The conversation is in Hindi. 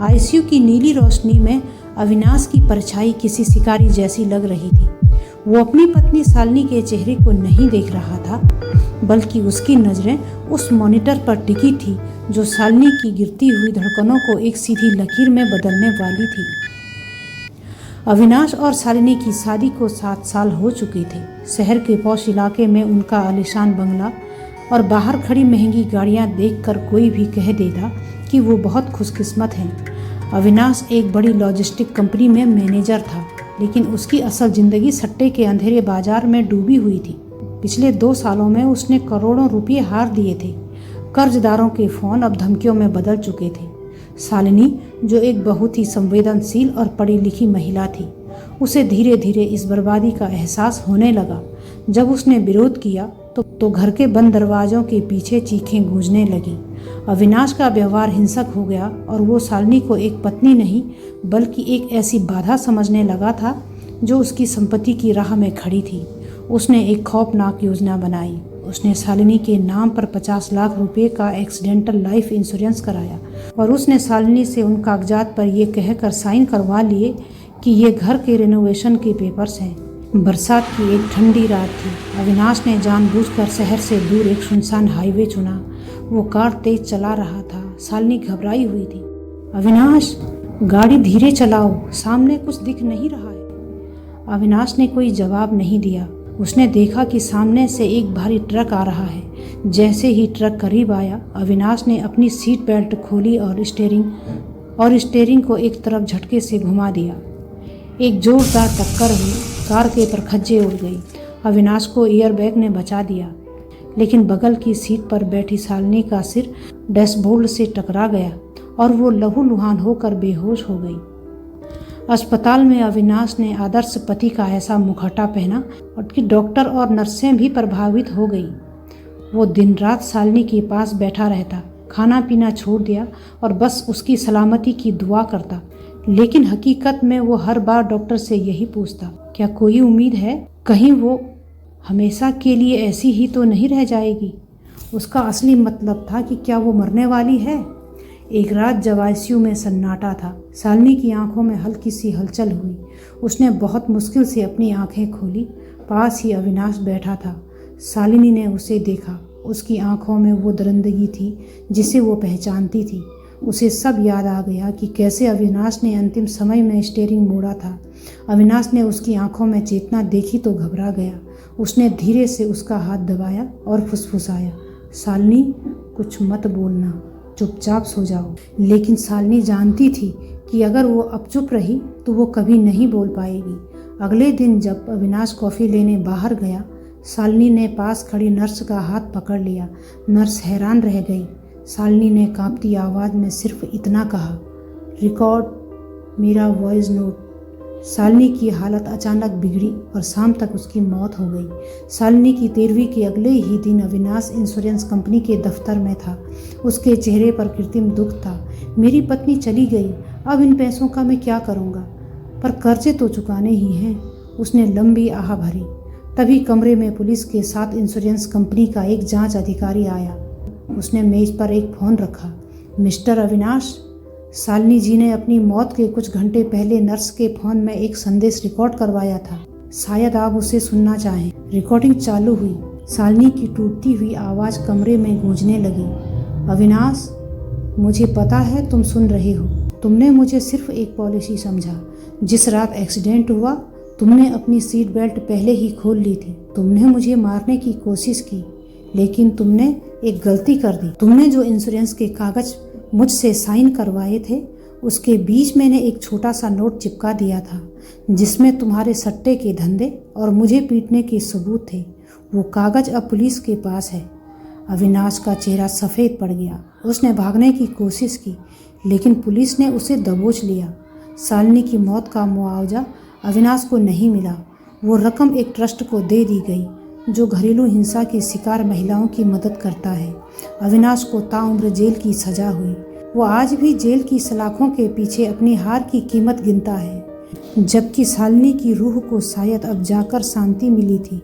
आईसीयू की नीली रोशनी में अविनाश की परछाई किसी शिकारी जैसी लग रही थी। वो अपनी पत्नी शालिनी के चेहरे को नहीं देख रहा था, बल्कि उसकी नज़रें उस मॉनिटर पर टिकी थी जो शालिनी की गिरती हुई धड़कनों को एक सीधी लकीर में बदलने वाली थी। अविनाश और शालिनी की शादी को 7 साल हो चुके थे। शहर के पॉश इलाके में उनका आलीशान बंगला और बाहर खड़ी महंगी गाड़ियां देखकर कोई भी कह देता कि वो बहुत खुशकिस्मत हैं। अविनाश एक बड़ी लॉजिस्टिक कंपनी में मैनेजर था, लेकिन उसकी असल ज़िंदगी सट्टे के अंधेरे बाजार में डूबी हुई थी। पिछले 2 सालों में उसने करोड़ों रुपये हार दिए थे। कर्जदारों के फ़ोन अब धमकियों में बदल चुके थे। शालिनी, जो एक बहुत ही संवेदनशील और पढ़ी लिखी महिला थी, उसे धीरे धीरे इस बर्बादी का एहसास होने लगा। जब उसने विरोध किया तो घर के बंद दरवाज़ों के पीछे चीखें गूंजने लगी। अविनाश का व्यवहार हिंसक हो गया और वो शालिनी को एक पत्नी नहीं बल्कि एक ऐसी बाधा समझने लगा था जो उसकी संपत्ति की राह में खड़ी थी। उसने एक खौफनाक योजना बनाई। उसने शालिनी के नाम पर 50 लाख रुपए का एक्सीडेंटल लाइफ इंश्योरेंस कराया और उसने शालिनी से उन कागजात पर यह कहकर साइन करवा लिए कि ये घर के रेनोवेशन के पेपर्स हैं। बरसात की एक ठंडी रात थी। अविनाश ने जानबूझकर शहर से दूर एक सुनसान हाईवे चुना। वो कार तेज चला रहा था। शालिनी घबराई हुई थी। अविनाश, गाड़ी धीरे चलाओ, सामने कुछ दिख नहीं रहा है। अविनाश ने कोई जवाब नहीं दिया। उसने देखा कि सामने से एक भारी ट्रक आ रहा है। जैसे ही ट्रक करीब आया, अविनाश ने अपनी सीट बेल्ट खोली और स्टीयरिंग को एक तरफ झटके से घुमा दिया। एक जोरदार टक्कर हुई। कार के परखच्चे उड़ गई। अविनाश को एयरबैग ने बचा दिया, लेकिन बगल की सीट पर बैठी शालिनी का सिर डैशबोर्ड से टकरा गया और वो लहूलुहान होकर बेहोश हो गई। अस्पताल में अविनाश ने आदर्श पति का ऐसा मुखौटा पहना और कि डॉक्टर और नर्सें भी प्रभावित हो गई। वो दिन रात शालिनी के पास बैठा रहता, खाना पीना छोड़ दिया और बस उसकी सलामती की दुआ करता। लेकिन हकीकत में वो हर बार डॉक्टर से यही पूछता, क्या कोई उम्मीद है? कहीं वो हमेशा के लिए ऐसी ही तो नहीं रह जाएगी? उसका असली मतलब था कि क्या वो मरने वाली है? एक रात जब आईसीयू में सन्नाटा था, शालिनी की आंखों में हल्की सी हलचल हुई। उसने बहुत मुश्किल से अपनी आंखें खोली। पास ही अविनाश बैठा था। शालिनी ने उसे देखा। उसकी आंखों में वो दरिंदगी थी जिसे वो पहचानती थी। उसे सब याद आ गया कि कैसे अविनाश ने अंतिम समय में स्टीयरिंग मोड़ा था। अविनाश ने उसकी आंखों में चेतना देखी तो घबरा गया। उसने धीरे से उसका हाथ दबाया और फुसफुसाया, शालिनी, कुछ मत बोलना, चुपचाप सो जाओ। लेकिन शालिनी जानती थी कि अगर वो अब चुप रही तो वो कभी नहीं बोल पाएगी। अगले दिन जब अविनाश कॉफ़ी लेने बाहर गया, शालिनी ने पास खड़ी नर्स का हाथ पकड़ लिया। नर्स हैरान रह गई। शालिनी ने कांपती आवाज़ में सिर्फ इतना कहा, रिकॉर्ड मेरा वॉइस नोट। शालिनी की हालत अचानक बिगड़ी और शाम तक उसकी मौत हो गई। शालिनी की 13वीं के अगले ही दिन अविनाश इंश्योरेंस कंपनी के दफ्तर में था। उसके चेहरे पर कृत्रिम दुख था। मेरी पत्नी चली गई, अब इन पैसों का मैं क्या करूँगा? पर कर्जे तो चुकाने ही हैं। उसने लंबी आह भरी। तभी कमरे में पुलिस के साथ इंश्योरेंस कंपनी का एक जांच अधिकारी आया। उसने मेज पर एक फ़ोन रखा। मिस्टर अविनाश, शालिनी जी ने अपनी मौत के कुछ घंटे पहले नर्स के फ़ोन में एक संदेश रिकॉर्ड करवाया था। शायद आप उसे सुनना चाहें। रिकॉर्डिंग चालू हुई। शालिनी की टूटती हुई आवाज़ कमरे में गूंजने लगी। अविनाश, मुझे पता है तुम सुन रहे हो। तुमने मुझे सिर्फ एक पॉलिसी समझा। जिस रात एक्सीडेंट हुआ, तुमने अपनी सीट बेल्ट पहले ही खोल ली थी। तुमने मुझे मारने की कोशिश की, लेकिन तुमने एक गलती कर दी। तुमने जो इंश्योरेंस के कागज मुझसे साइन करवाए थे, उसके बीच मैंने एक छोटा सा नोट चिपका दिया था जिसमें तुम्हारे सट्टे के धंधे और मुझे पीटने के सबूत थे। वो कागज अब पुलिस के पास है। अविनाश का चेहरा सफ़ेद पड़ गया। उसने भागने की कोशिश की, लेकिन पुलिस ने उसे दबोच लिया। शालिनी की मौत का मुआवजा अविनाश को नहीं मिला। वो रकम एक ट्रस्ट को दे दी गई जो घरेलू हिंसा की शिकार महिलाओं की मदद करता है। अविनाश को ताउम्र जेल की सज़ा हुई। वो आज भी जेल की सलाखों के पीछे अपनी हार की कीमत गिनता है, जबकि शालिनी की रूह को शायद अब जाकर शांति मिली थी।